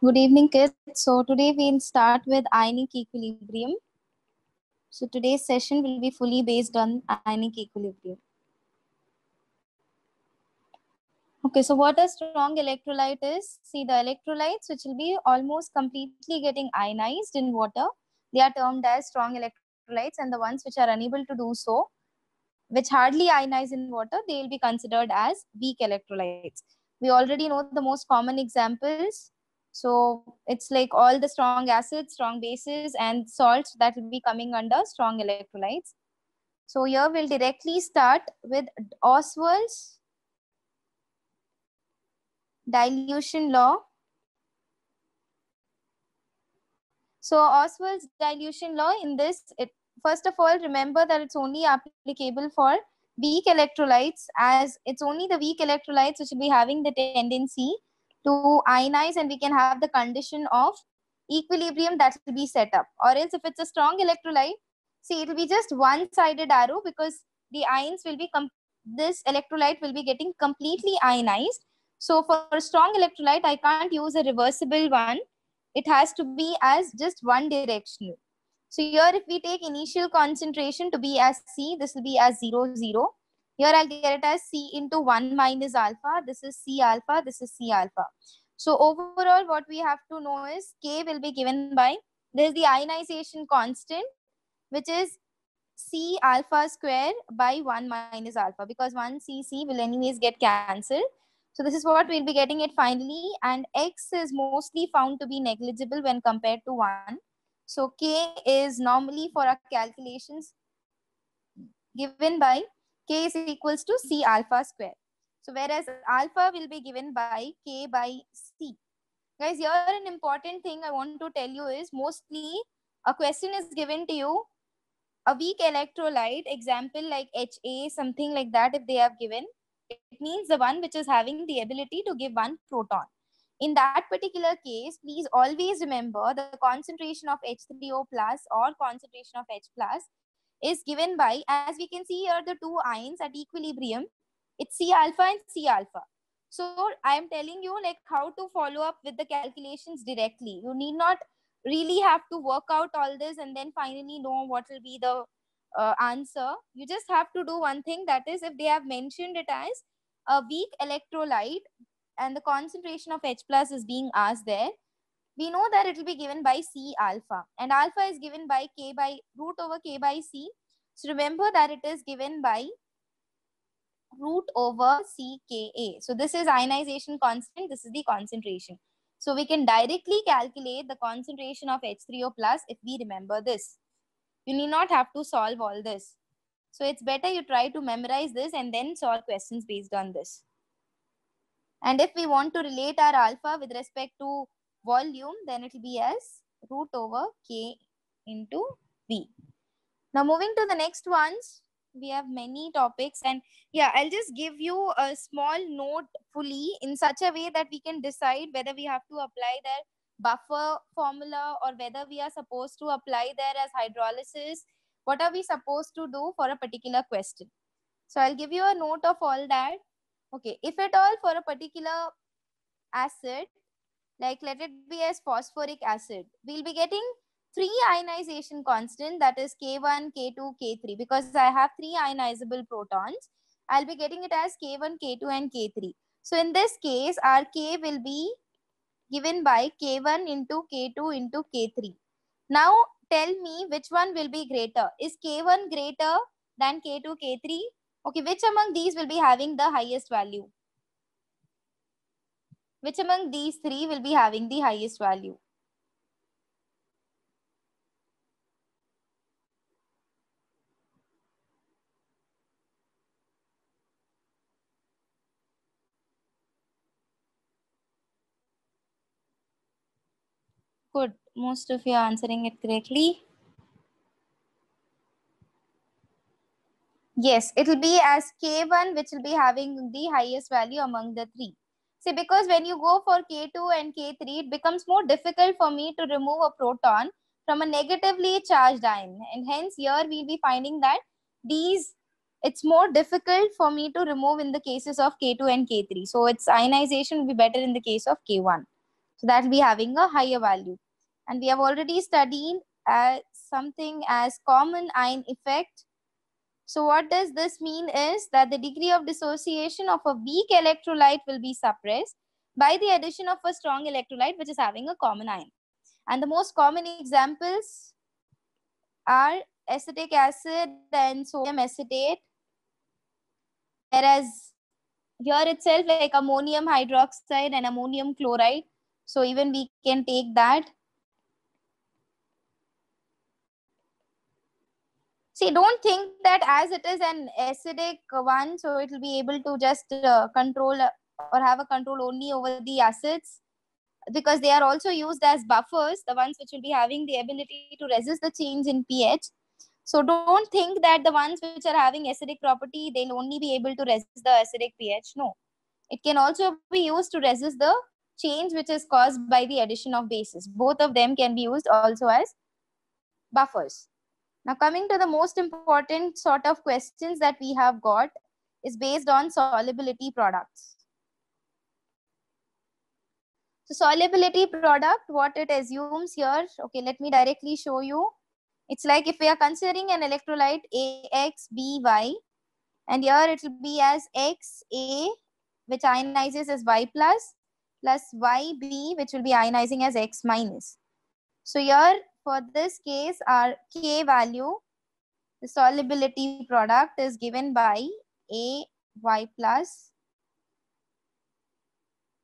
Good evening, kids. So today we'll start with ionic equilibrium. So today's session will be fully based on ionic equilibrium. Okay, so what a strong electrolyte is? See, the electrolytes which will be almost completely getting ionized in water, they are termed as strong electrolytes, and the ones which are unable to do so, which hardly ionize in water, they will be considered as weak electrolytes. We already know the most common examples. So it's like all the strong acids, strong bases, and salts that will be coming under strong electrolytes. So here we'll directly start with Oswald's dilution law. So Oswald's dilution law, in this, first of all, remember that it's only applicable for weak electrolytes, as it's only the weak electrolytes which will be having the tendency to ionize, and we can have the condition of equilibrium that will be set up. Or else if it's a strong electrolyte, see, it will be just one-sided arrow, because the ions will be, this electrolyte will be getting completely ionized. So for a strong electrolyte, I can't use a reversible one. It has to be as just one directional. So here if we take initial concentration to be as C, this will be as 0, 0. Here I'll get it as C into 1 minus alpha. This is C alpha, this is C alpha. So overall what we have to know is K will be given by, there is the ionization constant, which is C alpha square by 1 minus alpha, because 1 C will anyways get cancelled. So this is what we'll be getting it finally, and X is mostly found to be negligible when compared to 1. So K is normally for our calculations given by K is equals to C alpha square. So whereas alpha will be given by K by C. Guys, here an important thing I want to tell you is, mostly a question is given to you, a weak electrolyte, example like Ha, something like that, if they have given, it means the one which is having the ability to give one proton. In that particular case, please always remember the concentration of H3O plus or concentration of H plus is given by, as we can see here, the two ions at equilibrium, it's C alpha and C alpha. So I am telling you like how to follow up with the calculations directly. You need not really have to work out all this and then finally know what will be the answer. You just have to do one thing, that is, if they have mentioned it as a weak electrolyte and the concentration of H plus is being asked there, we know that it will be given by C alpha, and alpha is given by K by root over K by C. So remember that it is given by root over CKA. So this is ionization constant, this is the concentration. So we can directly calculate the concentration of H3O plus if we remember this. You need not have to solve all this. So it's better you try to memorize this and then solve questions based on this. And if we want to relate our alpha with respect to volume, then it will be as root over K into V. Now moving to the next ones, we have many topics, and yeah, I'll just give you a small note fully in such a way that we can decide whether we have to apply their buffer formula or whether we are supposed to apply there as hydrolysis. What are we supposed to do for a particular question? So I'll give you a note of all that. Okay, if at all for a particular acid, like let it be as phosphoric acid, we'll be getting three ionization constant, that is K1, K2, K3, because I have three ionizable protons. I'll be getting it as K1, K2 and K3. So in this case, our K will be given by K1 into K2 into K3. Now tell me which one will be greater. Is K1 greater than K2, K3? Okay, which among these will be having the highest value? Which among these three will be having the highest value? Good. Most of you are answering it correctly. Yes, it will be as K1, which will be having the highest value among the three. See, because when you go for K2 and K3, it becomes more difficult for me to remove a proton from a negatively charged ion. And hence here we'll be finding that it's more difficult for me to remove in the cases of K2 and K3. So its ionization will be better in the case of K1. So that will be having a higher value. And we have already studied something as common ion effect. So what does this mean is that the degree of dissociation of a weak electrolyte will be suppressed by the addition of a strong electrolyte which is having a common ion. And the most common examples are acetic acid and sodium acetate. Whereas here itself like ammonium hydroxide and ammonium chloride. So even we can take that. See, don't think that as it is an acidic one, so it will be able to just control or have a control only over the acids, because they are also used as buffers, the ones which will be having the ability to resist the change in pH. So don't think that the ones which are having acidic property, they'll only be able to resist the acidic pH. No, it can also be used to resist the change which is caused by the addition of bases. Both of them can be used also as buffers. Now coming to the most important sort of questions that we have got is based on solubility products. So solubility product, what it assumes here, okay, let me directly show you. It's like if we are considering an electrolyte AXBY, and here it will be as XA, which ionizes as Y plus YB, which will be ionizing as X minus. So here for this case, our K value, the solubility product is given by AY plus,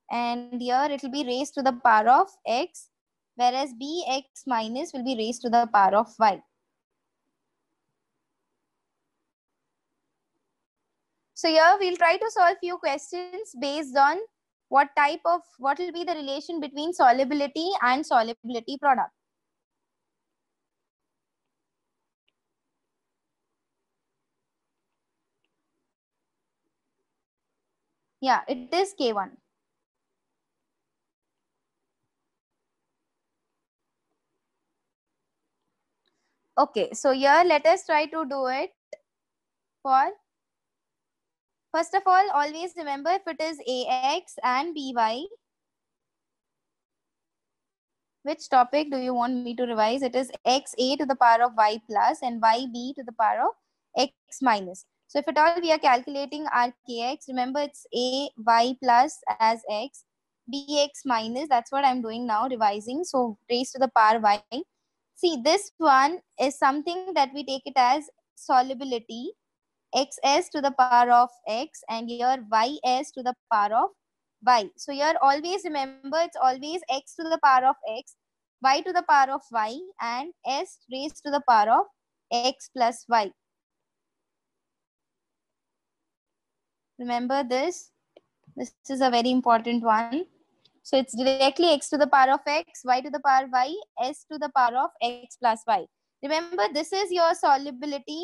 and here it will be raised to the power of X, whereas Bx minus will be raised to the power of Y. So here we'll try to solve few questions based on what will be the relation between solubility and solubility product. Yeah, it is K1. Okay, so here let us try to do it for, first of all, always remember if it is AX and BY, which topic do you want me to revise? It is XA to the power of Y plus and YB to the power of X minus. So if at all we are calculating our Kx, remember it's A Y plus as X, Bx minus, that's what I'm doing now, revising. So raised to the power Y. See, this one is something that we take it as solubility, Xs to the power of X, and here Ys to the power of Y. So here always remember it's always X to the power of X, Y to the power of Y, and S raised to the power of X plus Y. Remember this. This is a very important one. So it's directly X to the power of X, Y to the power Y, S to the power of X plus Y. Remember, this is your solubility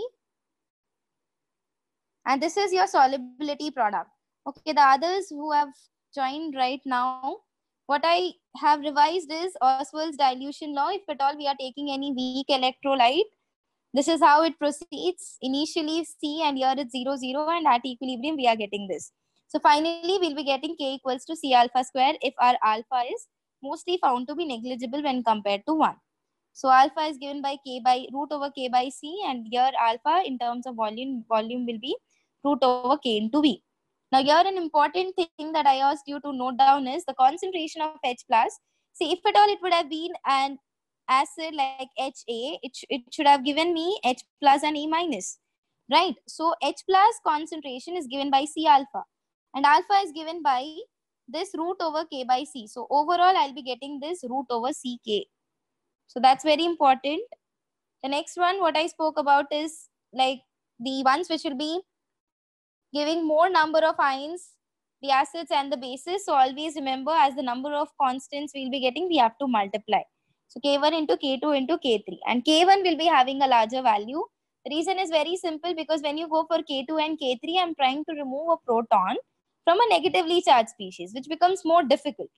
and this is your solubility product. Okay, the others who have joined right now, what I have revised is Oswald's dilution law. If at all we are taking any weak electrolyte, this is how it proceeds. Initially C, and here it's 0, 0, and at equilibrium we are getting this. So finally we'll be getting K equals to C alpha square if our alpha is mostly found to be negligible when compared to 1. So alpha is given by K by root over K by C, and here alpha in terms of volume will be root over K into V. Now here an important thing that I asked you to note down is the concentration of H plus. See, if at all it would have been an acid like HA, it should have given me H plus and A minus, right? So H plus concentration is given by C alpha, and alpha is given by this root over K by C. So overall I'll be getting this root over CK. So that's very important. The next one, what I spoke about is like the ones which will be giving more number of ions, the acids and the bases. So always remember, as the number of constants we'll be getting, we have to multiply. So K1 into K2 into K3, and K1 will be having a larger value. The reason is very simple, because when you go for K2 and K3, I'm trying to remove a proton from a negatively charged species, which becomes more difficult.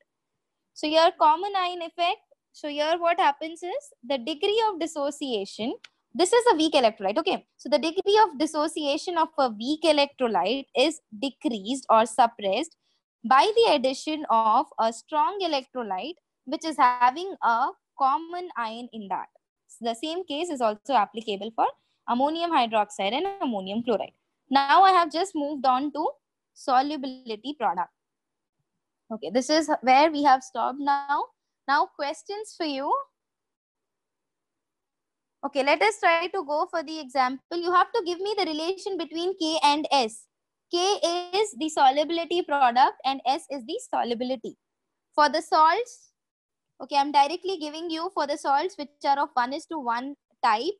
So your common ion effect. So here what happens is the degree of dissociation. This is a weak electrolyte, okay? So the degree of dissociation of a weak electrolyte is decreased or suppressed by the addition of a strong electrolyte which is having a common ion in that. The same case is also applicable for ammonium hydroxide and ammonium chloride. Now I have just moved on to solubility product. Okay, this is where we have stopped now. Now questions for you. Okay, let us try to go for the example. You have to give me the relation between K and S. K is the solubility product and S is the solubility. For the salts, okay, I'm directly giving you for the salts which are of 1:1 type.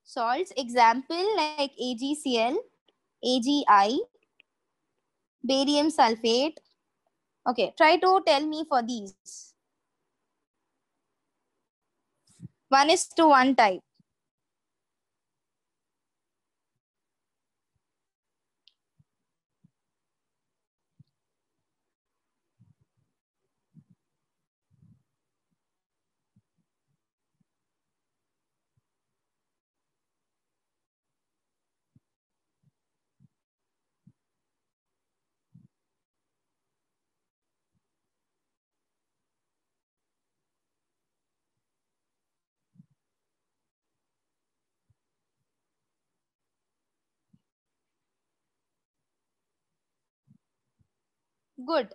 Salts, example like AgCl, AgI, barium sulfate. Okay, try to tell me for these. 1:1 type. Good.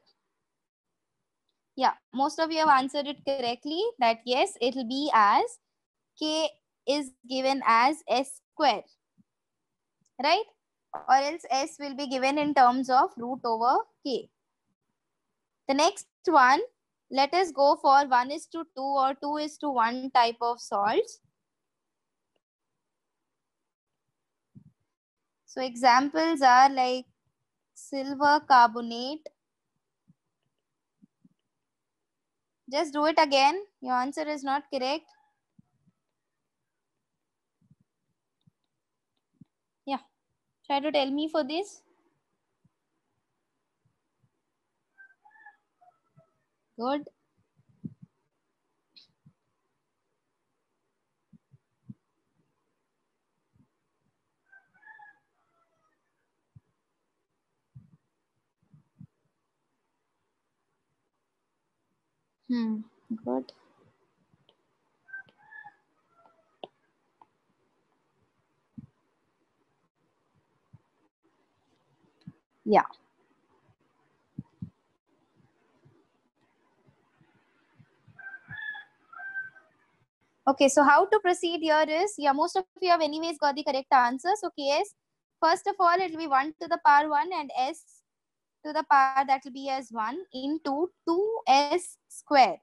Yeah, most of you have answered it correctly that yes, it will be as K is given as S square, right? Or else S will be given in terms of root over K. The next one, let us go for 1:2 or 2:1 type of salts. So examples are like silver carbonate. Just do it again. Your answer is not correct. Yeah, try to tell me for this. Good. Good. Yeah. Okay, so how to proceed here is, yeah, most of you have anyways got the correct answer. So KS, first of all, it will be 1 to the power 1 and S to the power that will be as 1 into 2S square.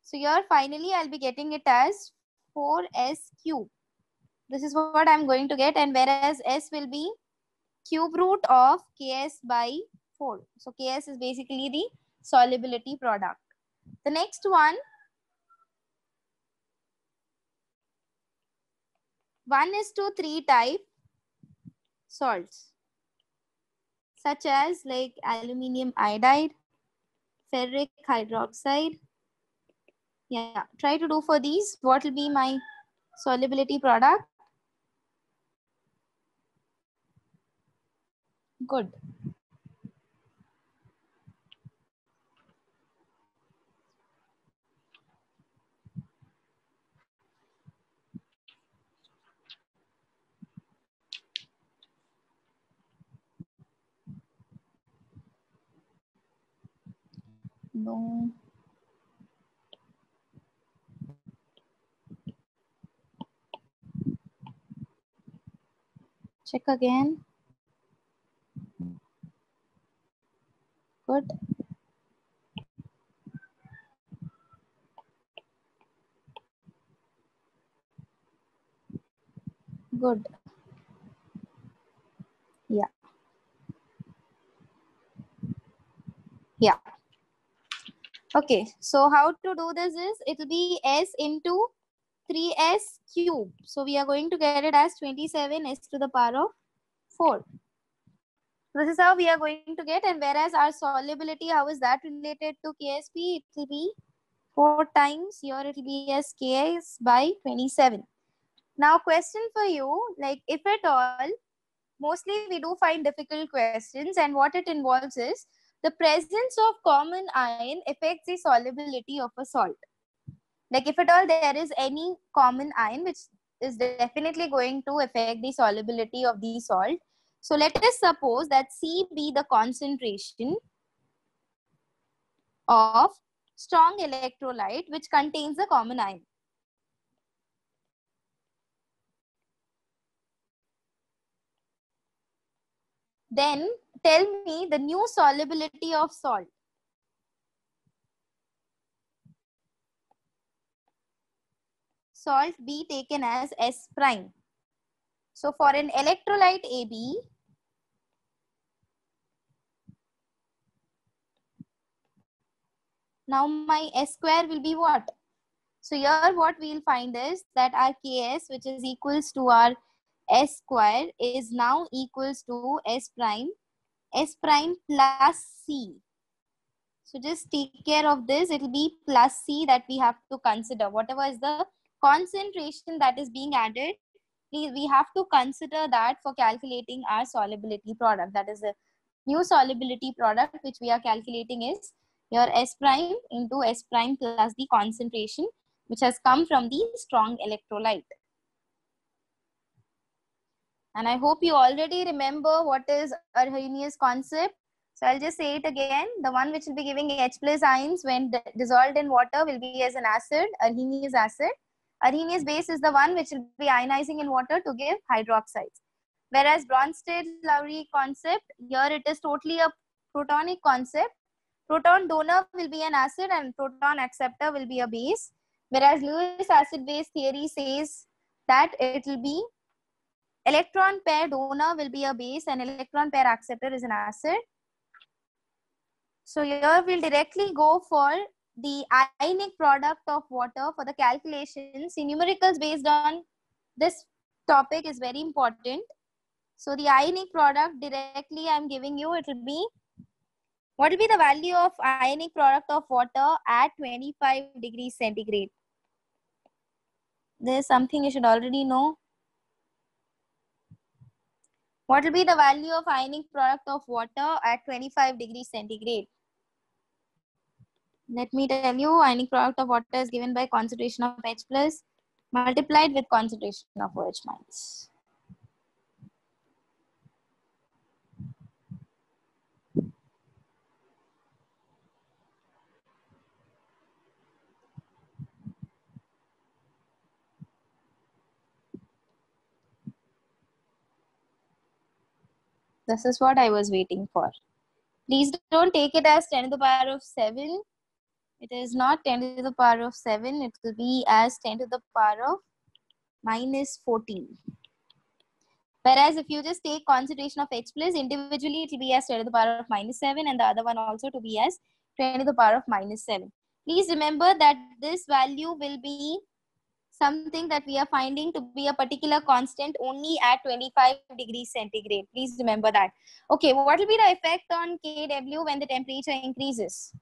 So here finally I'll be getting it as 4S cube. This is what I'm going to get, and whereas S will be cube root of Ks by 4. So Ks is basically the solubility product. The next one, 1:3 type salts, such as like aluminium iodide, ferric hydroxide. Yeah, try to do for these. What will be my solubility product? Good. No. Check again. Good. Good. Yeah. Yeah. Okay. So how to do this is, it will be S into 3S cube. So we are going to get it as 27S to the power of 4. This is how we are going to get, and whereas our solubility, how is that related to KSP? It will be 4 times, here it will be as Ks by 27. Now question for you, like if at all, mostly we do find difficult questions, and what it involves is, the presence of common ion affects the solubility of a salt. Like if at all there is any common ion, which is definitely going to affect the solubility of the salt. So let us suppose that C be the concentration of strong electrolyte which contains a common ion. Then tell me the new solubility of salt. Salt be taken as S prime. So for an electrolyte AB, now my S square will be what? So here what we'll find is that our Ks, which is equals to our S square, is now equals to S prime plus C. So just take care of this. It will be plus C that we have to consider. Whatever is the concentration that is being added, we have to consider that for calculating our solubility product. That is the new solubility product which we are calculating is your S prime into S prime plus the concentration which has come from the strong electrolyte. And I hope you already remember what is Arrhenius concept. So I'll just say it again. The one which will be giving H plus ions when dissolved in water will be as an acid, Arrhenius acid. Arrhenius base is the one which will be ionizing in water to give hydroxides. Whereas Bronsted-Lowry concept, here it is totally a protonic concept. Proton donor will be an acid and proton acceptor will be a base. Whereas Lewis acid-base theory says that it will be electron pair donor will be a base and electron pair acceptor is an acid. So here we'll directly go for the ionic product of water for the calculations. See, numericals based on this topic is very important. So the ionic product directly I'm giving you, it will be, what will be the value of ionic product of water at 25 degrees centigrade? There's something you should already know. What will be the value of ionic product of water at 25 degrees centigrade? Let me tell you, ionic product of water is given by concentration of H plus multiplied with concentration of OH minus. This is what I was waiting for. Please don't take it as 10 to the power of 7. It is not 10 to the power of 7. It will be as 10 to the power of minus 14. Whereas if you just take concentration of H plus individually, it will be as 10 to the power of minus 7 and the other one also to be as 10 to the power of minus 7. Please remember that this value will be something that we are finding to be a particular constant only at 25 degrees centigrade. Please remember that. Okay, what will be the effect on Kw when the temperature increases?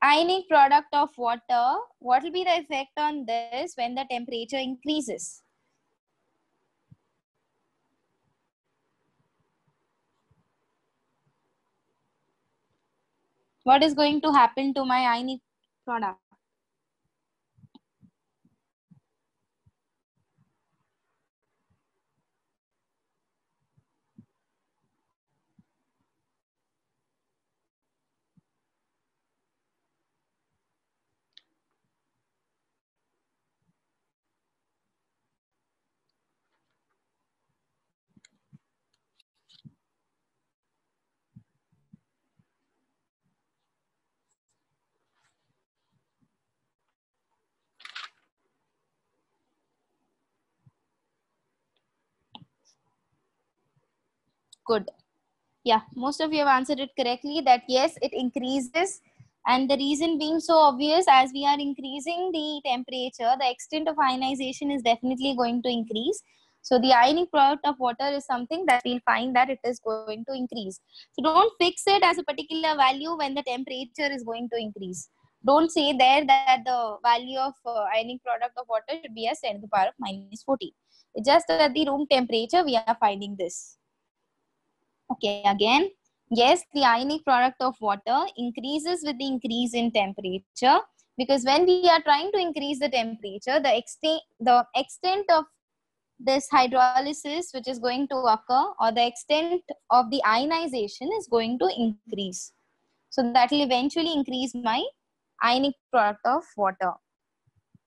Ionic product of water, what will be the effect on this when the temperature increases? What is going to happen to my ionic product? Good. Yeah, most of you have answered it correctly that yes, it increases. And the reason being so obvious, as we are increasing the temperature, the extent of ionization is definitely going to increase. So the ionic product of water is something that we'll find that it is going to increase. So don't fix it as a particular value when the temperature is going to increase. Don't say there that the value of ionic product of water should be as 10 to the power of minus 40. It's just at the room temperature we are finding this. Okay, again, yes, the ionic product of water increases with the increase in temperature, because when we are trying to increase the temperature, the extent of this hydrolysis which is going to occur, or the extent of the ionization is going to increase. So that will eventually increase my ionic product of water.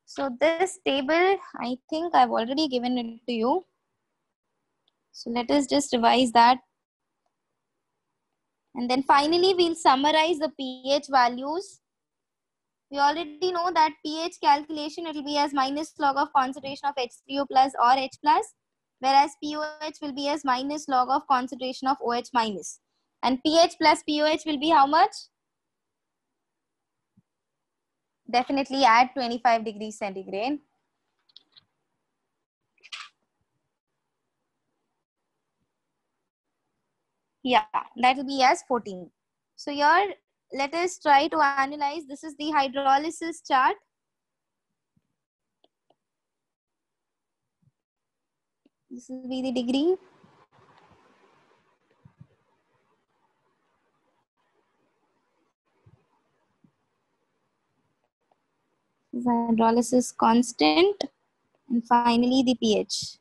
So this table, I think I've already given it to you. So let us just revise that. And then finally, we'll summarize the pH values. We already know that pH calculation, it will be as minus log of concentration of H3O plus or H plus, whereas pOH will be as minus log of concentration of OH minus. And pH plus pOH will be how much? Definitely at 25 degrees centigrade. Yeah, that will be as 14. So here, let us try to analyze. This is the hydrolysis chart. This will be the degree. Hydrolysis constant, and finally the pH.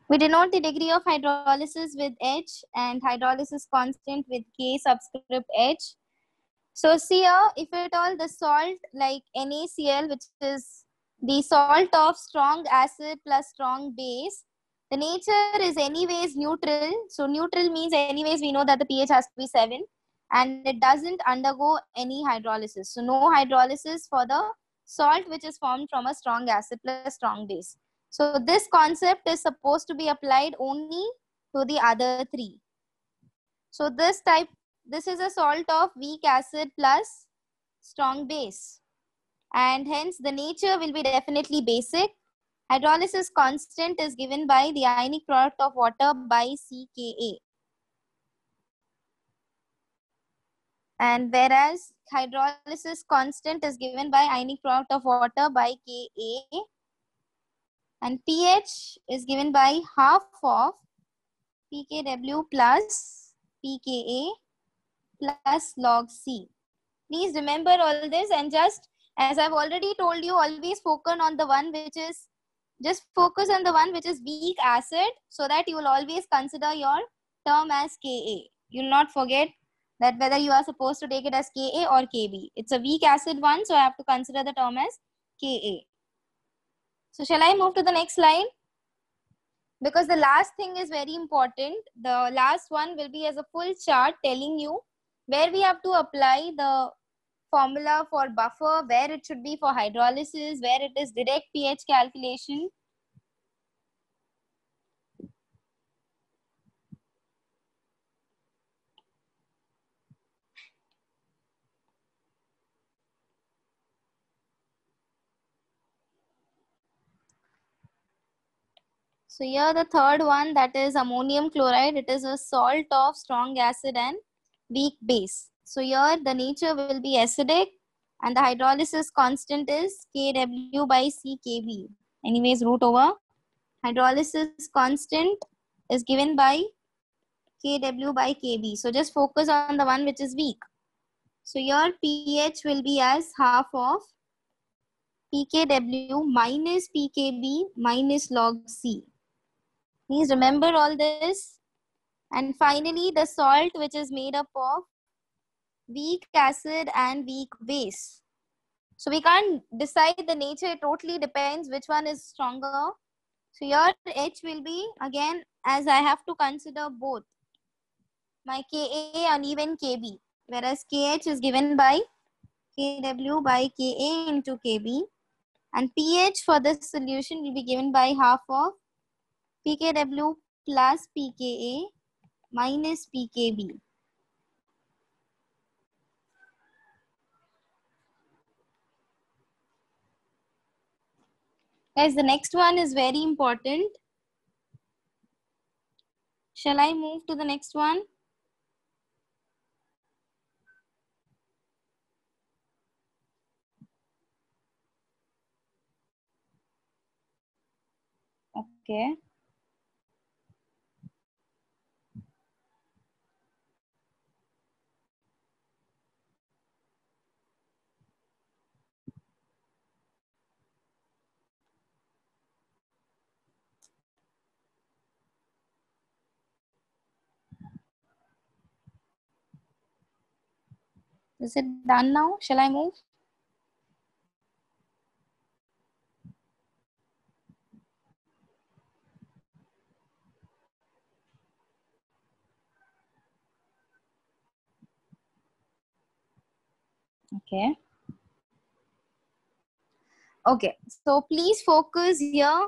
We denote the degree of hydrolysis with H and hydrolysis constant with K subscript H. So see here, if at all the salt like NaCl, which is the salt of strong acid plus strong base, the nature is anyways neutral. So neutral means anyways we know that the pH has to be 7 and it doesn't undergo any hydrolysis. So no hydrolysis for the salt which is formed from a strong acid plus strong base. So this concept is supposed to be applied only to the other three. So this is a salt of weak acid plus strong base, and hence the nature will be definitely basic. Hydrolysis constant is given by the ionic product of water by CKA. And whereas hydrolysis constant is given by ionic product of water by Ka, and pH is given by half of pKw plus pKa plus log C. Please remember all this, and just as I've already told you, always focus on the one which is weak acid, so that you will always consider your term as Ka. You will not forget that whether you are supposed to take it as Ka or Kb. It's a weak acid one, so I have to consider the term as Ka. So shall I move to the next slide? Because the last thing is very important. The last one will be as a full chart telling you where we have to apply the formula for buffer, where it should be for hydrolysis, where it is direct pH calculation. So here the third one, that is ammonium chloride. It is a salt of strong acid and weak base. So here the nature will be acidic and the hydrolysis constant is Kw by CKb. Anyways, root over. Hydrolysis constant is given by Kw by Kb. So just focus on the one which is weak. So your pH will be as half of pKw minus pKb minus log C. Please remember all this. And finally, the salt which is made up of weak acid and weak base. So we can't decide the nature. It totally depends which one is stronger. So your H will be, again, as I have to consider both my Ka and even Kb, whereas Kh is given by Kw by Ka into Kb, and pH for this solution will be given by half of pKw plus pKa minus pKb. Guys, the next one is very important. Shall I move to the next one? Okay. Is it done now? Shall I move? Okay. Okay. So please focus here.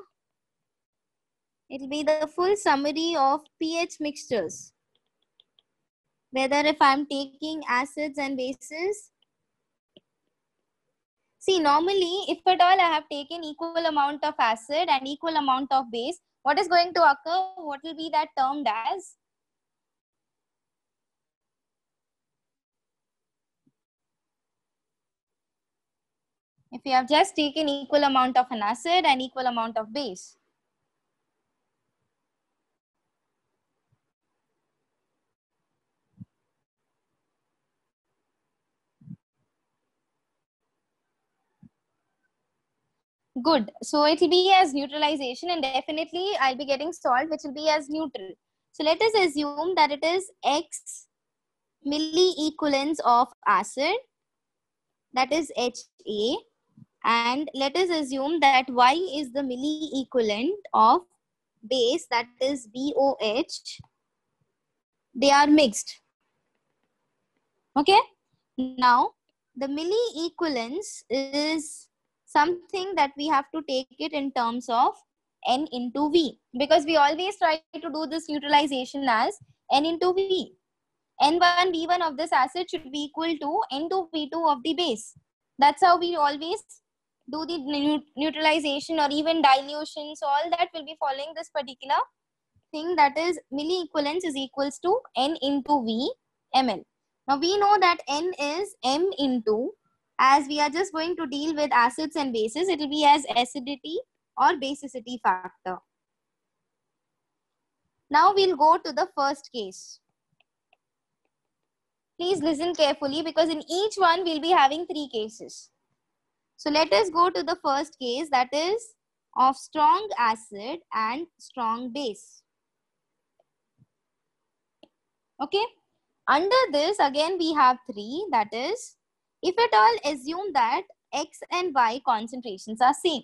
It will be the full summary of pH mixtures. Whether if I'm taking acids and bases. See, normally, if at all I have taken equal amount of acid and equal amount of base, what is going to occur? What will be that termed as? If you have just taken equal amount of an acid and equal amount of base. Good. So it will be as neutralization, and definitely I'll be getting salt which will be as neutral. So let us assume that it is X milliequivalents of acid, that is HA, and let us assume that Y is the milliequivalent of base, that is BOH. They are mixed. Okay. Now the milliequivalence is something that we have to take it in terms of N into V, because we always try to do this neutralization as N into V. N1 V1 of this acid should be equal to N2 V2 of the base. That's how we always do the neutralization or even dilution. So all that will be following this particular thing, that is milliequivalence is equals to N into V ml. Now we know that N is M into, as we are just going to deal with acids and bases, it will be as acidity or basicity factor. Now we'll go to the first case. Please listen carefully, because in each one we'll be having 3 cases. So let us go to the first case, that is of strong acid and strong base. Okay. Under this, again, we have 3. That is, if at all assume that X and Y concentrations are same.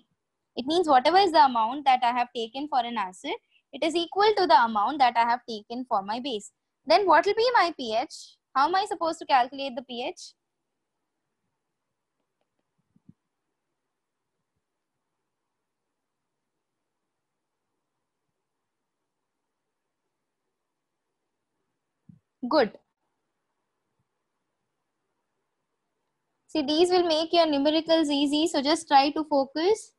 It means whatever is the amount that I have taken for an acid, it is equal to the amount that I have taken for my base. Then what will be my pH? How am I supposed to calculate the pH? Good. See, these will make your numericals easy, so just try to focus.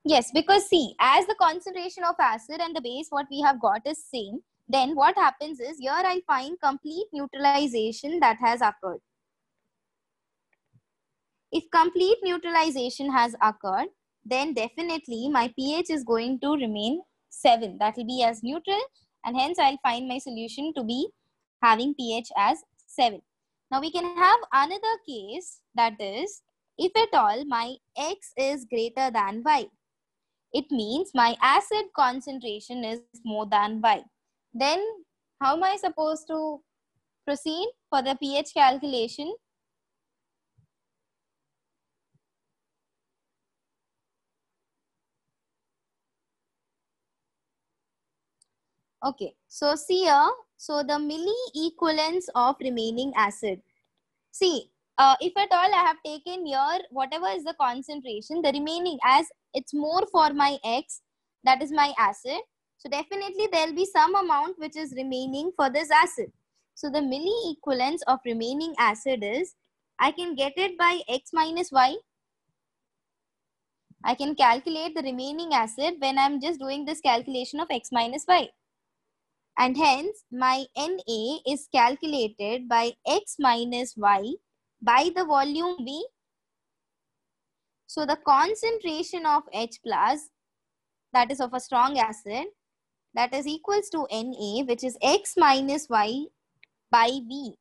Yes, because see, as the concentration of acid and the base what we have got is same, then what happens is, here I find complete neutralization that has occurred. If complete neutralization has occurred, then definitely my pH is going to remain 7. That will be as neutral, and hence I'll find my solution to be having pH as 7. Now we can have another case, that is, if at all my X is greater than Y. It means my acid concentration is more than Y. Then how am I supposed to proceed for the pH calculation? Okay, so see here, so the milliequivalence of remaining acid. See, if at all I have taken here, whatever is the concentration, the remaining, as it's more for my X, that is my acid. So definitely there will be some amount which is remaining for this acid. So the milliequivalence of remaining acid is, I can get it by X minus Y. I can calculate the remaining acid when I'm just doing this calculation of X minus Y. And hence my Na is calculated by X minus Y by the volume V. So the concentration of H plus, that is of a strong acid, that is equals to Na, which is X minus Y by V.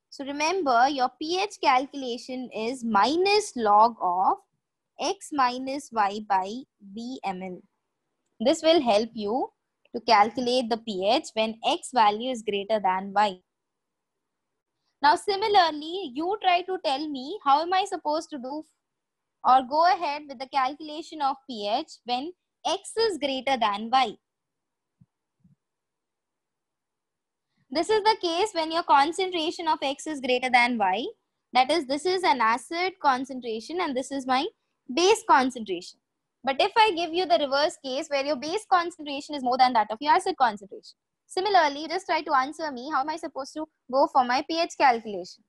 So remember, your pH calculation is minus log of X minus Y by V ml. This will help you to calculate the pH when X value is greater than Y. Now similarly, you try to tell me how am I supposed to do or go ahead with the calculation of pH when X is greater than Y. This is the case when your concentration of X is greater than Y. That is, this is an acid concentration and this is my base concentration. But if I give you the reverse case where your base concentration is more than that of your acid concentration. Similarly, just try to answer me, how am I supposed to go for my pH calculation?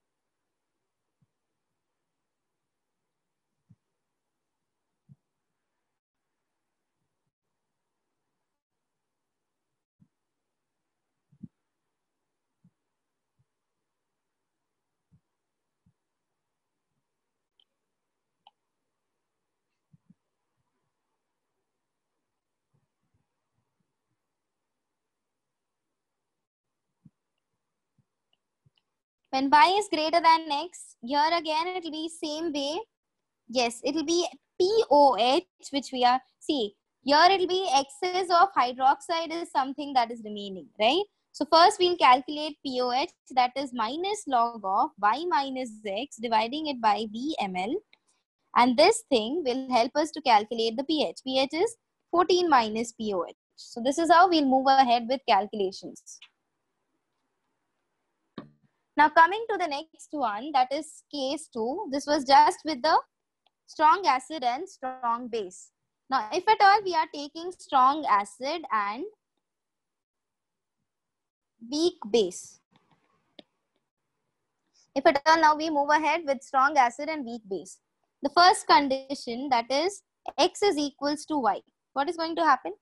When Y is greater than X, here again it will be same way. Yes, it will be POH, which we are, see, here it will be excess of hydroxide is something that is remaining, right? So first we'll calculate POH, that is minus log of Y minus X dividing it by V ml. And this thing will help us to calculate the pH. pH is 14 minus POH. So this is how we'll move ahead with calculations. Now coming to the next one, that is case 2. This was just with the strong acid and strong base. Now if at all we are taking strong acid and weak base. If at all now we move ahead with strong acid and weak base. The first condition, that is X is equals to Y. What is going to happen?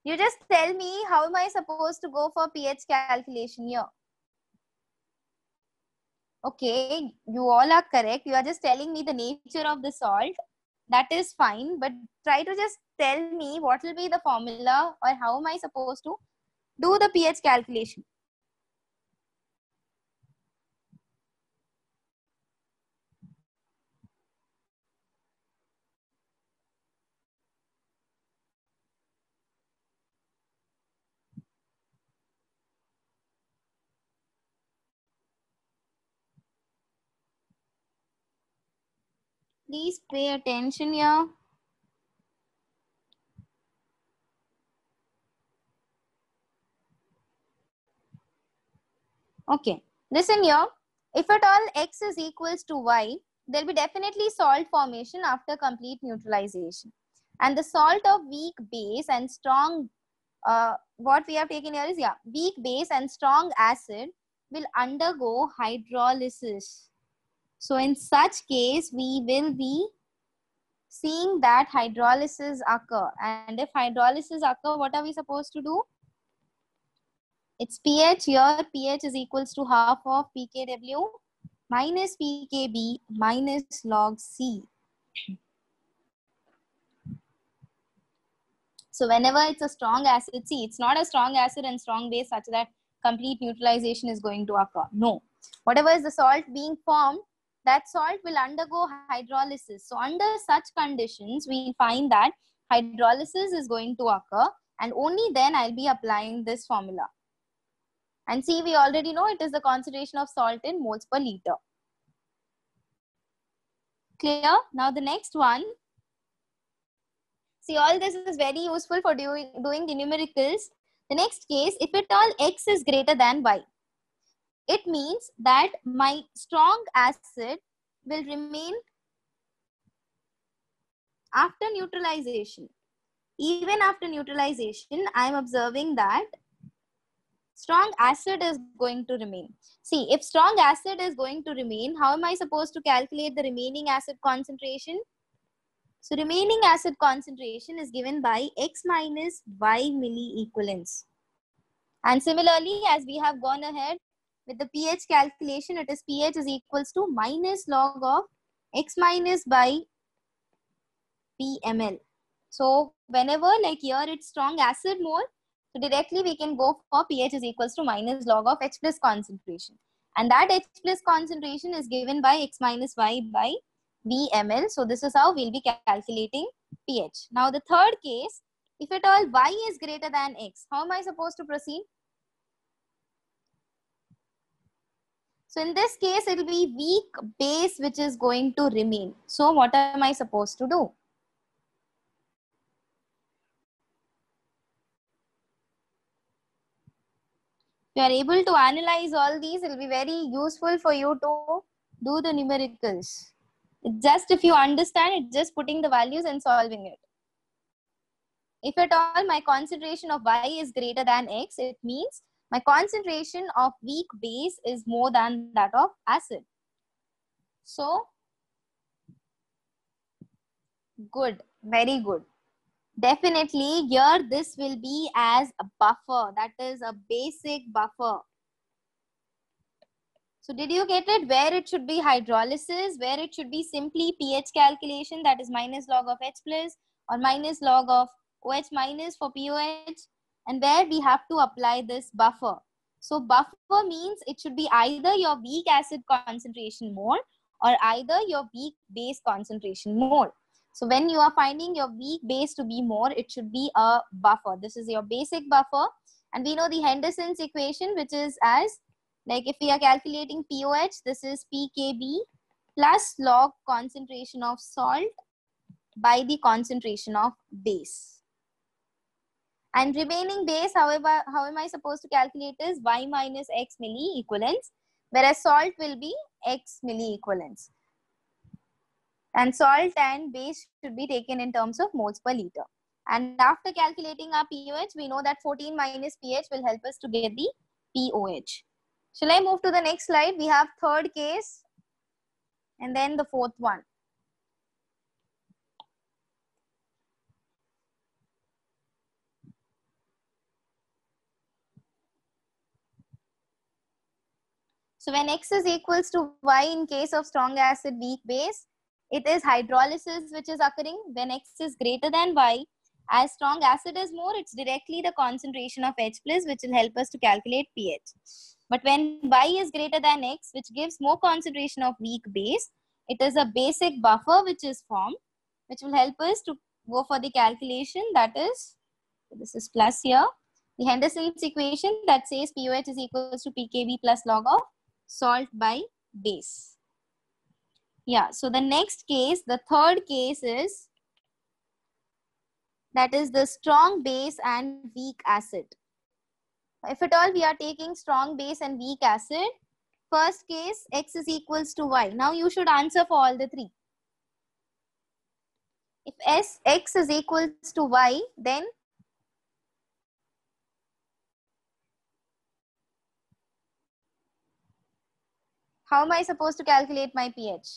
You just tell me how am I supposed to go for pH calculation here? Okay, you all are correct. You are just telling me the nature of the salt. That is fine, but try to just tell me what will be the formula or how am I supposed to do the pH calculation. Please pay attention here. Okay, listen here. If at all X is equals to Y, there will be definitely salt formation after complete neutralization. And the salt of weak base and strong, what we have taken here is, weak base and strong acid will undergo hydrolysis. So in such case, we will be seeing that hydrolysis occur. And if hydrolysis occur, what are we supposed to do? It's pH here. pH is equals to half of pKw minus pKb minus log C. So whenever it's a strong acid, see, it's not a strong acid and strong base such that complete neutralization is going to occur. No. Whatever is the salt being formed, that salt will undergo hydrolysis. So under such conditions, we find that hydrolysis is going to occur and only then I'll be applying this formula. And see, we already know it is the concentration of salt in moles per liter. Clear? Now the next one. See, all this is very useful for doing the numericals. The next case, if at all X is greater than Y, it means that my strong acid will remain after neutralization. Even after neutralization, I am observing that Strong acid is going to remain. See, if strong acid is going to remain, how am I supposed to calculate the remaining acid concentration? So remaining acid concentration is given by X minus Y milliequivalents. And similarly, as we have gone ahead with the pH calculation, it is pH is equals to minus log of X minus by PML. So whenever like here it's strong acid mole, so directly we can go for pH is equals to minus log of H plus concentration. And that H plus concentration is given by X minus Y by VML. So this is how we'll be calculating pH. Now the third case, if at all Y is greater than X, how am I supposed to proceed? So in this case, it will be weak base which is going to remain. So what am I supposed to do? If you are able to analyze all these, it will be very useful for you to do the numericals. It's just if you understand, it's just putting the values and solving it. If at all my concentration of Y is greater than X, it means my concentration of weak base is more than that of acid. So, good, very good. Definitely here this will be as a buffer, that is a basic buffer. So did you get it? Where it should be hydrolysis, where it should be simply pH calculation, that is minus log of H plus or minus log of OH minus for POH, and where we have to apply this buffer. So buffer means it should be either your weak acid concentration more or either your weak base concentration more. So when you are finding your weak base to be more, it should be a buffer. This is your basic buffer. And we know the Henderson's equation, which is as, like if we are calculating POH, this is pKb plus log concentration of salt by the concentration of base. And remaining base, however, how am I supposed to calculate is Y minus X milliequivalents, whereas salt will be X milliequivalents. And salt and base should be taken in terms of moles per liter. And after calculating our pH, we know that 14 minus pH will help us to get the POH. Shall I move to the next slide? We have third case and then the fourth one. So when X is equals to Y in case of strong acid weak base, it is hydrolysis which is occurring. When X is greater than Y, as strong acid is more, it's directly the concentration of H plus which will help us to calculate pH. But when Y is greater than X, which gives more concentration of weak base, it is a basic buffer which is formed, which will help us to go for the calculation, that is, this is plus here, the Henderson's equation that says POH is equals to pKb plus log of salt by base. Yeah, so the next case, the third case is, that is the strong base and weak acid. If at all we are taking strong base and weak acid, first case X is equals to Y. Now you should answer for all the three. If X is equals to Y, then how am I supposed to calculate my pH?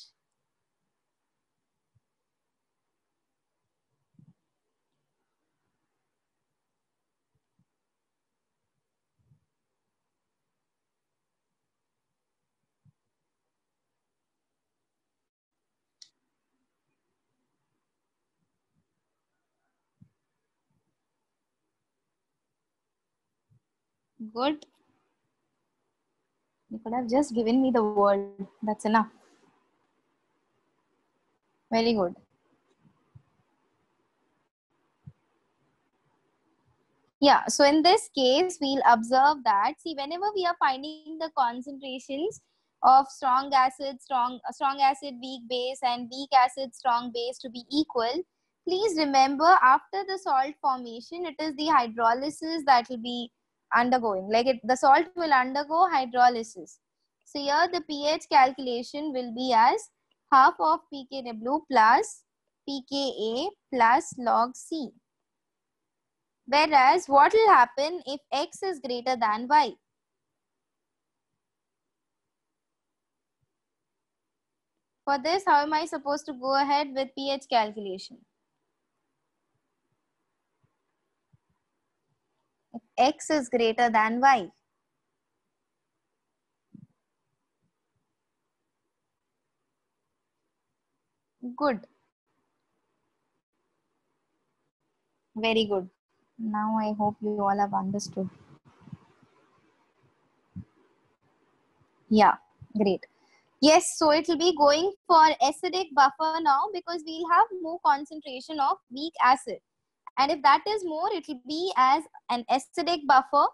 Good. You could have just given me the word. That's enough. Very good. Yeah, so in this case, we'll observe that, see, whenever we are finding the concentrations of strong acid, strong acid, weak base, and weak acid, strong base to be equal, please remember after the salt formation, it is the hydrolysis that will be undergoing. Like the salt will undergo hydrolysis. So here the pH calculation will be as half of pKw plus pKa plus log C. Whereas what will happen if X is greater than Y? For this, how am I supposed to go ahead with pH calculation? If X is greater than Y. Good. Very good. Now I hope you all have understood. Yeah, great. Yes, so it will be going for acidic buffer now because we'll have more concentration of weak acid. And if that is more, it will be as an acidic buffer.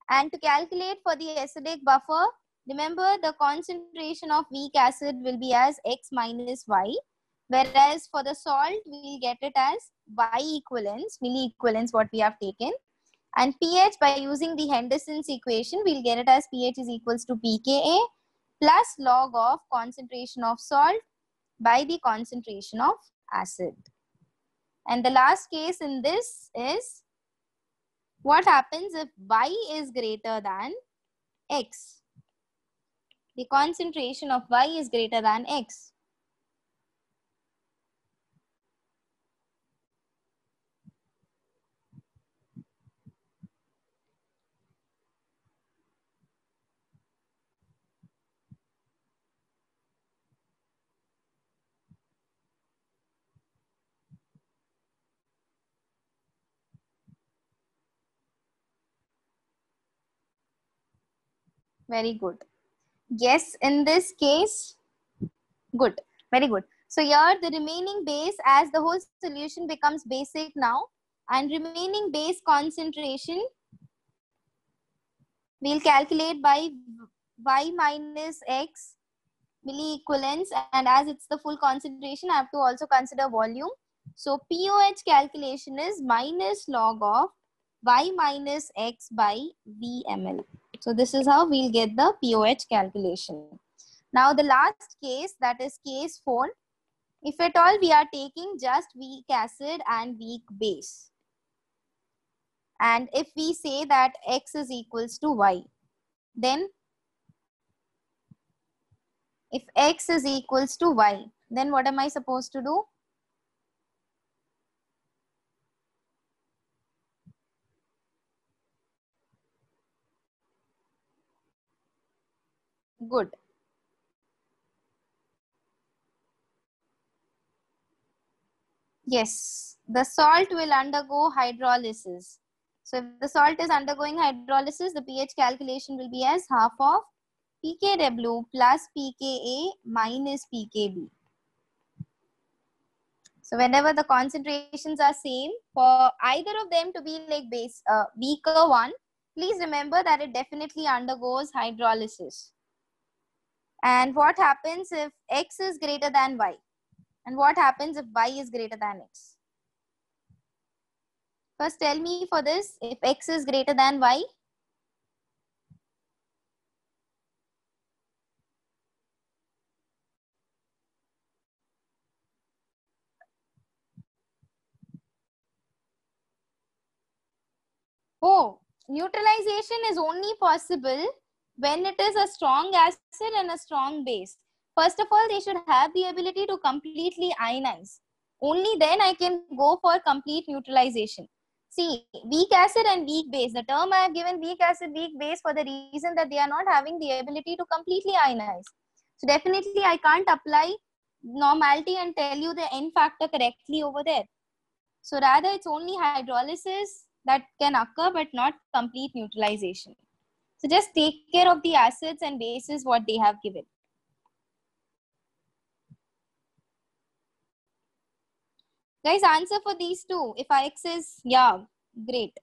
And to calculate for the acidic buffer, remember the concentration of weak acid will be as X minus Y. Whereas for the salt, we'll get it as Y equivalents, milli equivalents, what we have taken. And pH, by using the Henderson's equation, we'll get it as pH is equals to pKa plus log of concentration of salt by the concentration of acid. And the last case in this is what happens if Y is greater than X. The concentration of Y is greater than X. Very good. Yes, in this case, good. Very good. So here the remaining base, as the whole solution becomes basic now, and remaining base concentration we'll calculate by Y minus X milli equivalents, and as it's the full concentration, I have to also consider volume. So POH calculation is minus log of Y minus X by V ml. So this is how we'll get the POH calculation. Now the last case, that is case 4. If at all we are taking just weak acid and weak base. And if we say that X is equals to Y, then if X is equals to Y, then what am I supposed to do? Good. Yes, the salt will undergo hydrolysis. So if the salt is undergoing hydrolysis, the pH calculation will be as half of pKw plus pKa minus pKb. So whenever the concentrations are same, for either of them to be like base weaker one, please remember that it definitely undergoes hydrolysis. And what happens if X is greater than Y? And what happens if Y is greater than X? First tell me for this, if X is greater than Y. Oh, neutralization is only possible when it is a strong acid and a strong base. First of all, they should have the ability to completely ionize. Only then I can go for complete neutralization. See, weak acid and weak base. The term I have given weak acid, weak base for the reason that they are not having the ability to completely ionize. So definitely I can't apply normality and tell you the N factor correctly over there. So rather it's only hydrolysis that can occur but not complete neutralization. So just take care of the acids and bases what they have given. Guys, answer for these two. If X is, yeah, great.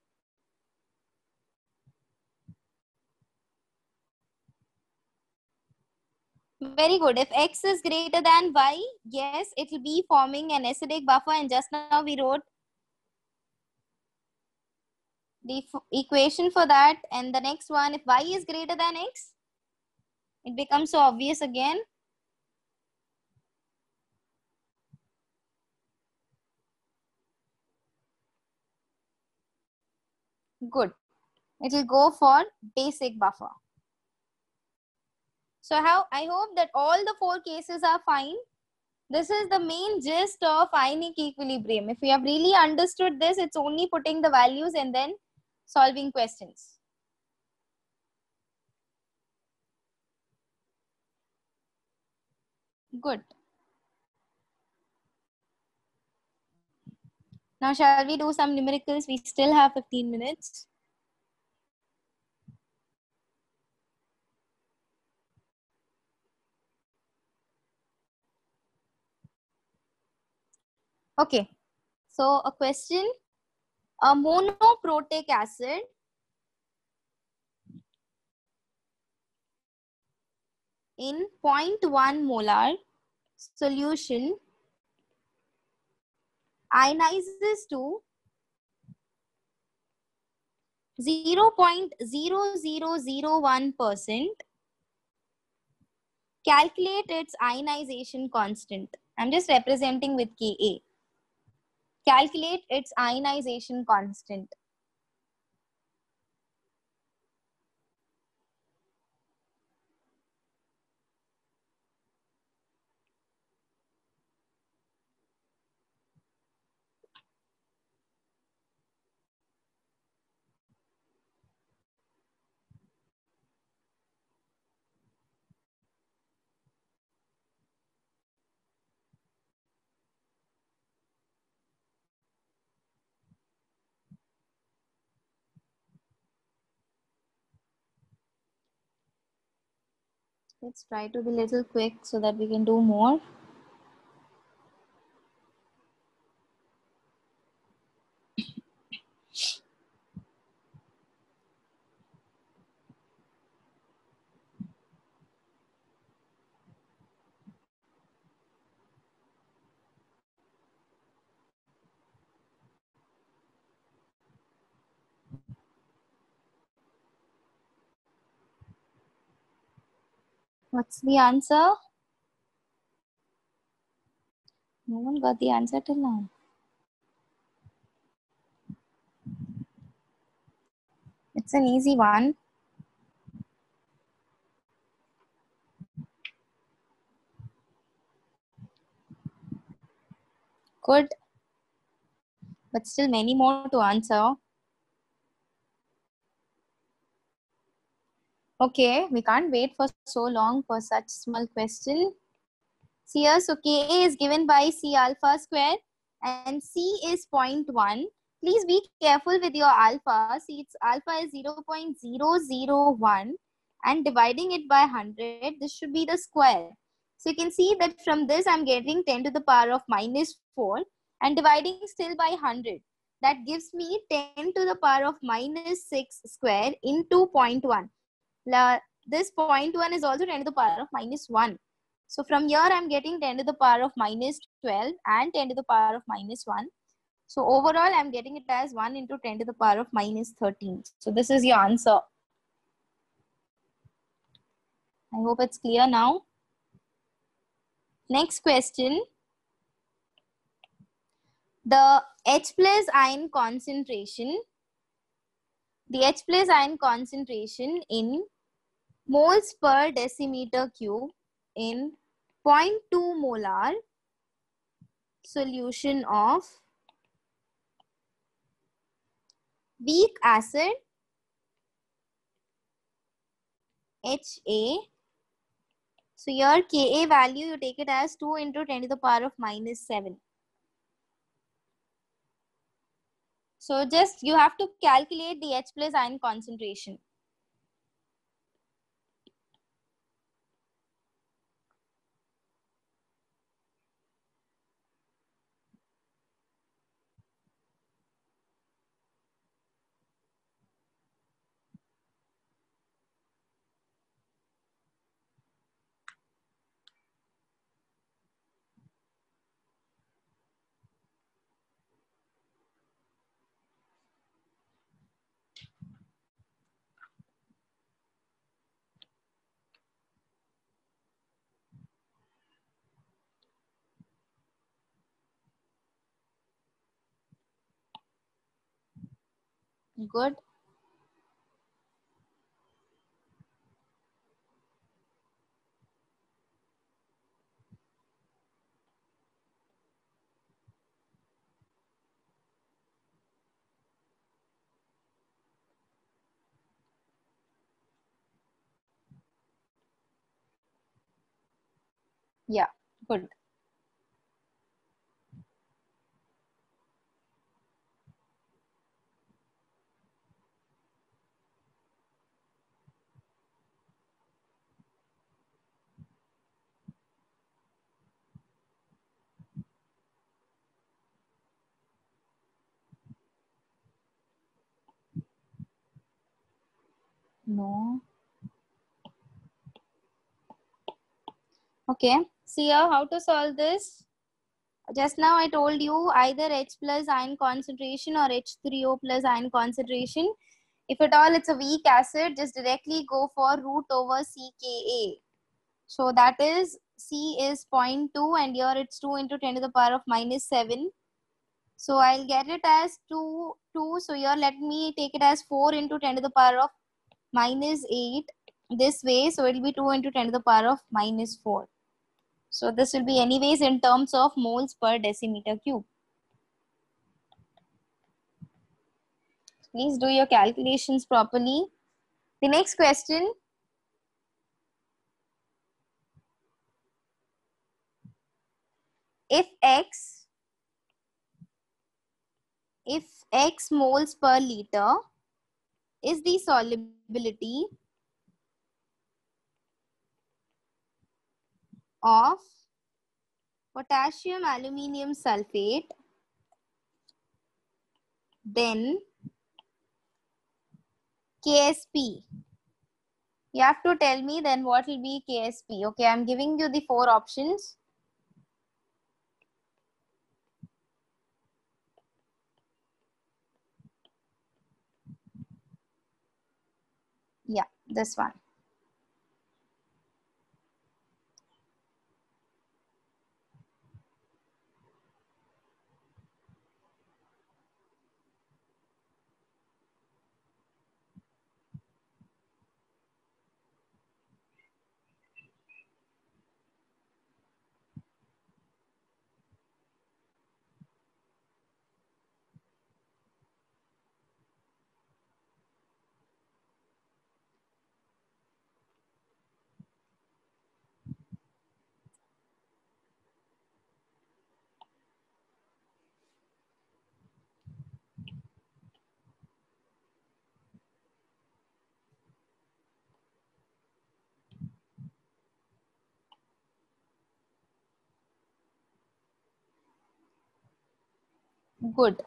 Very good. If X is greater than Y, yes, it will be forming an acidic buffer, and just now we wrote the equation for that. And the next one, if Y is greater than X, it becomes so obvious again. Good. It will go for basic buffer. So I hope that all the 4 cases are fine. This is the main gist of ionic equilibrium. If we have really understood this, it's only putting the values and then solving questions. Good. Now, shall we do some numericals? We still have 15 minutes. Okay. So, a question. A monoprotic acid in 0.1 molar solution ionizes to 0.0001%. Calculate its ionization constant. I'm just representing with Ka. Calculate its ionization constant. Let's try to be a little quick so that we can do more. What's the answer? No one got the answer till now. It's an easy one. Good. But still many more to answer. Okay, we can't wait for so long for such small question. See here, so Ka is given by C alpha square and C is 0.1. Please be careful with your alpha. See, its alpha is 0.001 and dividing it by 100, this should be the square. So you can see that from this I'm getting 10 to the power of minus 4 and dividing still by 100. That gives me 10 to the power of minus 6 square into 0.1. This 0.1 is also 10 to the power of minus 1. So from here, I'm getting 10 to the power of minus 12 and 10 to the power of minus 1. So overall, I'm getting it as 1 into 10 to the power of minus 13. So this is your answer. I hope it's clear now. Next question. The H plus ion concentration. The H plus ion concentration in moles per decimeter cube in 0.2 molar solution of weak acid HA. So your Ka value, you take it as 2 into 10 to the power of minus 7. So just you have to calculate the H plus ion concentration. Good. Yeah, good. No. Okay. See here how to solve this. Just now I told you either H plus ion concentration or H3O plus ion concentration. If at all it's a weak acid, just directly go for root over CKa. So that is C is 0.2 and here it's 2 into 10 to the power of minus 7. So I'll get it as 2. So here let me take it as 4 into 10 to the power of minus 8 this way. So it will be 2 into 10 to the power of minus 4. So this will be anyways in terms of moles per decimeter cube. Please do your calculations properly. The next question. If X moles per liter is the solubility of potassium aluminium sulfate, then KSP. You have to tell me then what will be KSP. Okay, I'm giving you the 4 options. Yeah, this one. Good.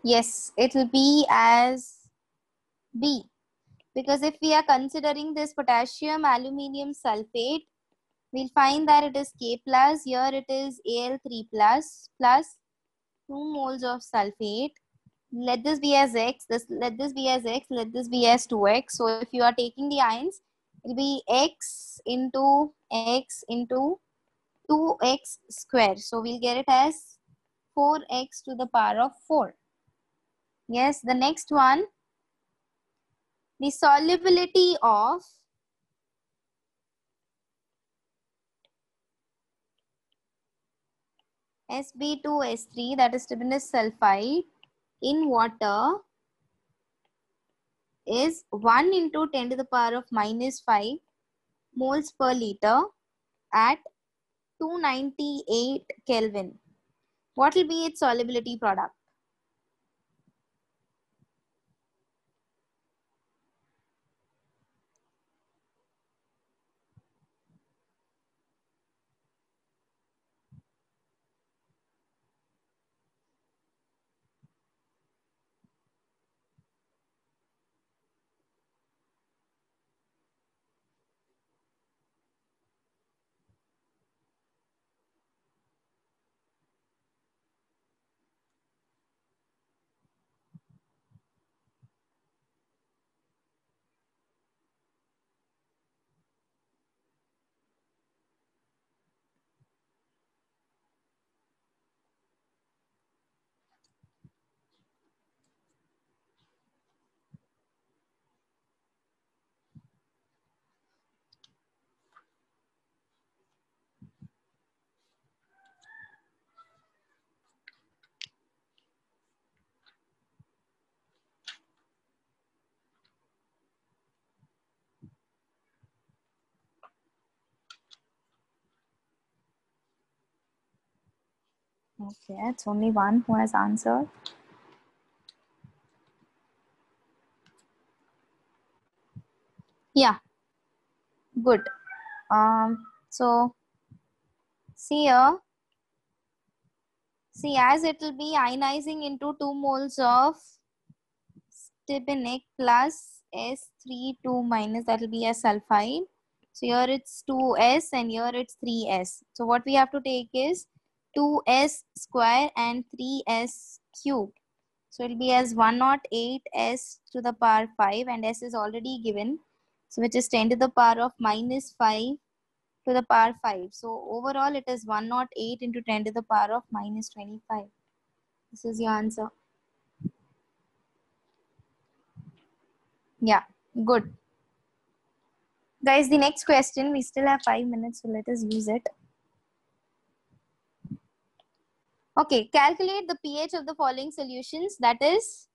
Yes, it will be as B. Because if we are considering this potassium aluminium sulfate, we'll find that it is K plus. Here it is Al3 plus 2 moles of sulfate. Let this be as X. Let this be as X. Let this be as 2X. So if you are taking the ions, it will be X into 2X square. So we'll get it as 4X to the power of 4. Yes, the next one. The solubility of Sb2S3, that is stibnous sulfide, in water is 1 into 10 to the power of minus 5 moles per liter at 298 Kelvin. What will be its solubility product? Okay, it's only one who has answered. Yeah, good. So see here, see, as it will be ionizing into 2 moles of stibinic plus S32 minus, that will be a sulfide. So here it's 2S and here it's 3S. So what we have to take is 2S square and 3S cube. So it will be as 108S to the power 5, and S is already given. So which is 10 to the power of minus 5 to the power 5. So overall it is 108 into 10 to the power of minus 25. This is your answer. Yeah, good. Guys, the next question, we still have 5 minutes, so let us use it. Okay, calculate the pH of the following solutions. That is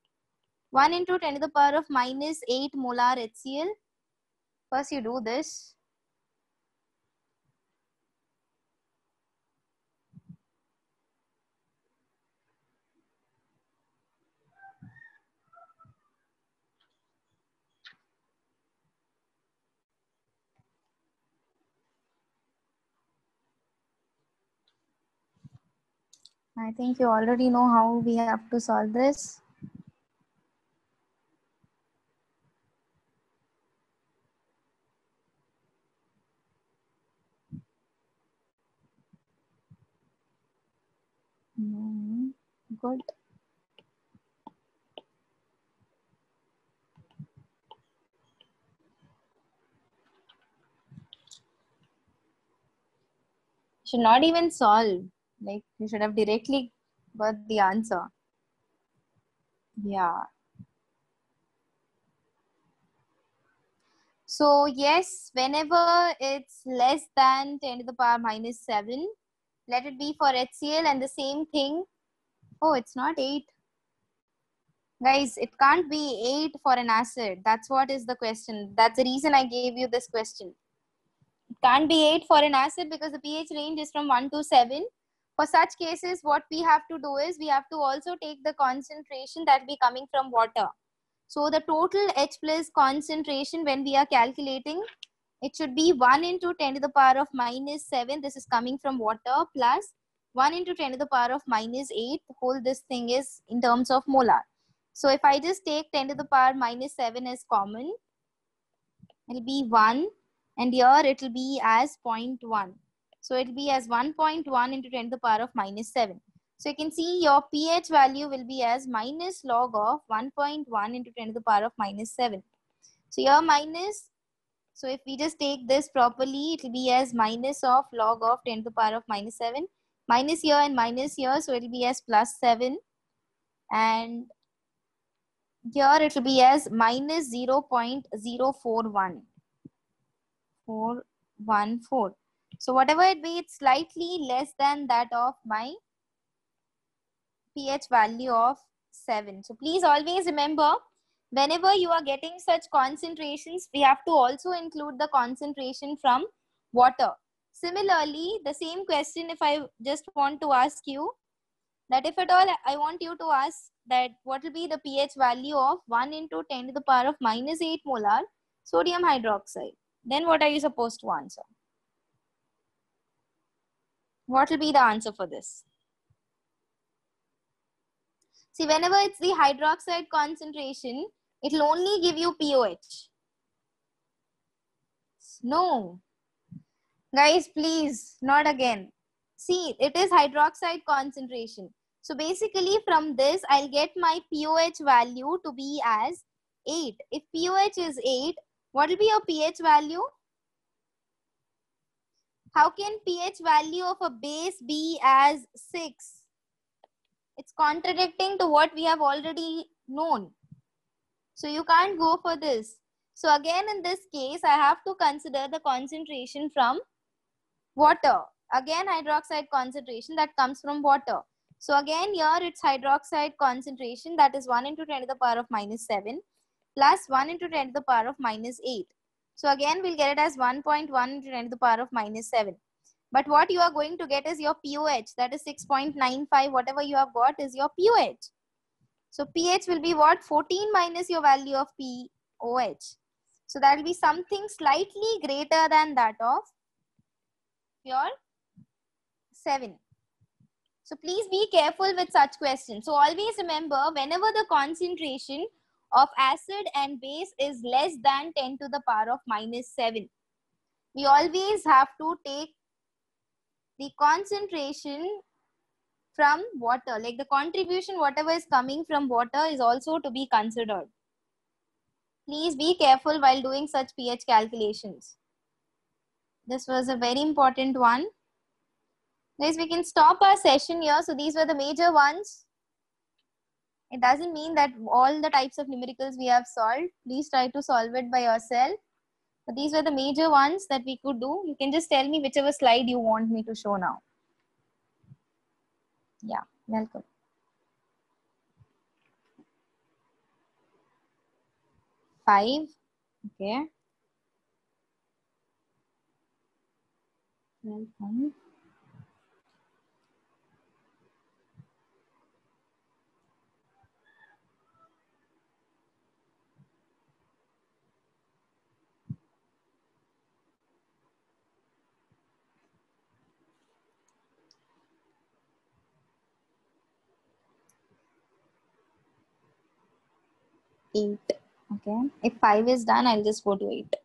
1 into 10 to the power of minus 8 molar HCl. First you do this. I think you already know how we have to solve this. Good. Should not even solve. Like, you should have directly got the answer. Yeah. So yes, whenever it's less than 10 to the power minus 7, let it be for HCl, and the same thing. Oh, it's not 8. Guys, it can't be 8 for an acid. That's what is the question. That's the reason I gave you this question. It can't be 8 for an acid because the pH range is from 1 to 7. For such cases, what we have to do is we have to also take the concentration that will be coming from water. So the total H plus concentration when we are calculating, it should be 1 into 10 to the power of minus 7. This is coming from water, plus 1 into 10 to the power of minus 8. Whole this thing is in terms of molar. So if I just take 10 to the power minus 7 as common, it will be 1, and here it will be as 0.1. So it will be as 1.1 into 10 to the power of minus 7. So you can see your pH value will be as minus log of 1.1 into 10 to the power of minus 7. So here minus, so if we just take this properly, it will be as minus of log of 10 to the power of minus 7. Minus here and minus here, so it will be as plus 7. And here it will be as minus 0.041. 414. So whatever it be, it's slightly less than that of my pH value of 7. So please always remember, whenever you are getting such concentrations, we have to also include the concentration from water. Similarly, the same question, if I just want to ask you that if at all I want you to ask that what will be the pH value of 1 into 10 to the power of minus 8 molar sodium hydroxide, then what are you supposed to answer? What will be the answer for this? See, whenever it's the hydroxide concentration, it will only give you pOH. No. Guys, please, not again. See, it is hydroxide concentration. So basically from this, I'll get my pOH value to be as 8. If pOH is 8, what will be your pH value? How can pH value of a base be as 6? It's contradicting to what we have already known. So you can't go for this. So again, in this case, I have to consider the concentration from water. Again, hydroxide concentration that comes from water. So again, here it's hydroxide concentration, that is 1 into 10 to the power of minus 7 plus 1 into 10 to the power of minus 8. So again, we'll get it as 1.1 into 10 to the power of minus 7. But what you are going to get is your pOH, that is 6.95. Whatever you have got is your pOH. So pH will be what? 14 minus your value of pOH. So that will be something slightly greater than that of your 7. So please be careful with such questions. So always remember, whenever the concentration of acid and base is less than 10 to the power of minus 7, we always have to take the concentration from water. Like the contribution, whatever is coming from water is also to be considered. Please be careful while doing such pH calculations. This was a very important one. Guys, we can stop our session here. So these were the major ones. It doesn't mean that all the types of numericals we have solved. Please try to solve it by yourself. But these were the major ones that we could do. You can just tell me whichever slide you want me to show now. Yeah, welcome. Five. Okay. Welcome. Eight. Okay. If 5 is done, I'll just go to 8.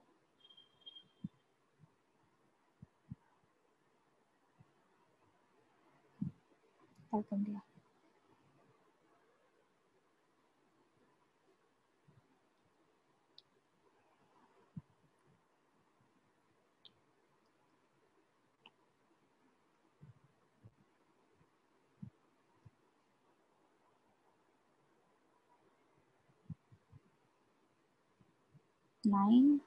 Welcome, dear. Nine.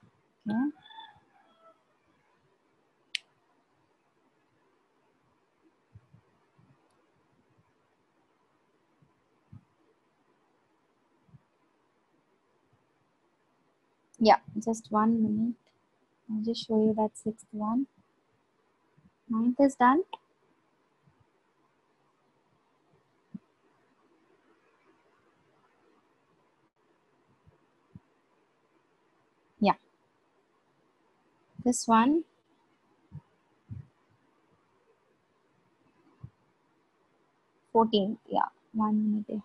Okay. Yeah, just 1 minute. I'll just show you that 6th one. 9th is done. Yeah. This one. 14th. Yeah. 1 minute there.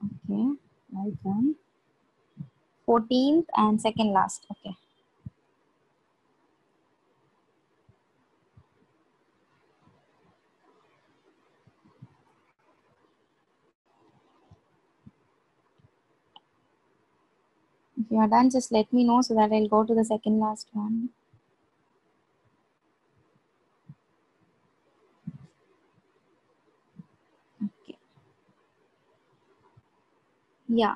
Okay. Well done. 14th and second last. Okay. If you are done, just let me know so that I'll go to the second last one. Okay. Yeah.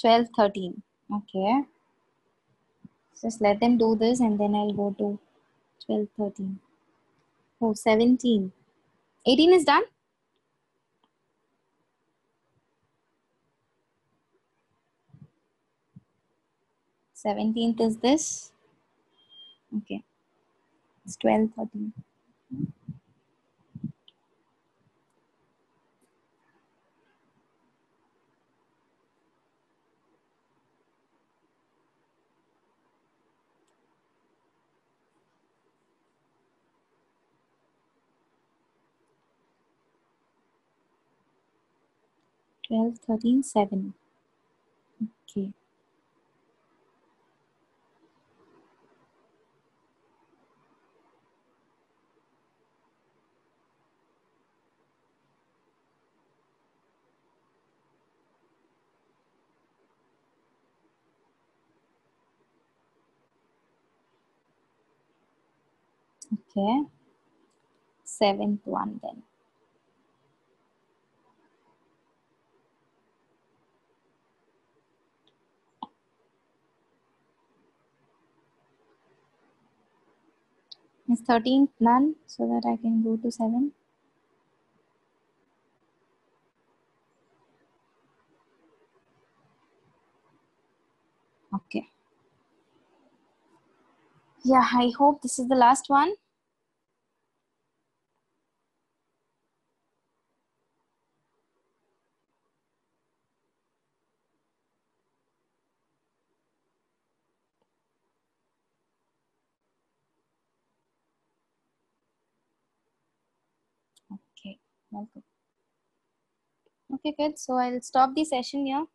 12, 13. Okay. Just let them do this and then I'll go to 12, 13. Oh, 17. 18 is done? 17th is this. Okay. It's 12, 13. 12, 13, 7. Okay. Okay. 7th one then. Is 13th none so that I can go to 7? Okay. Yeah, I hope this is the last one. Okay, welcome. Okay, good. So I'll stop the session here.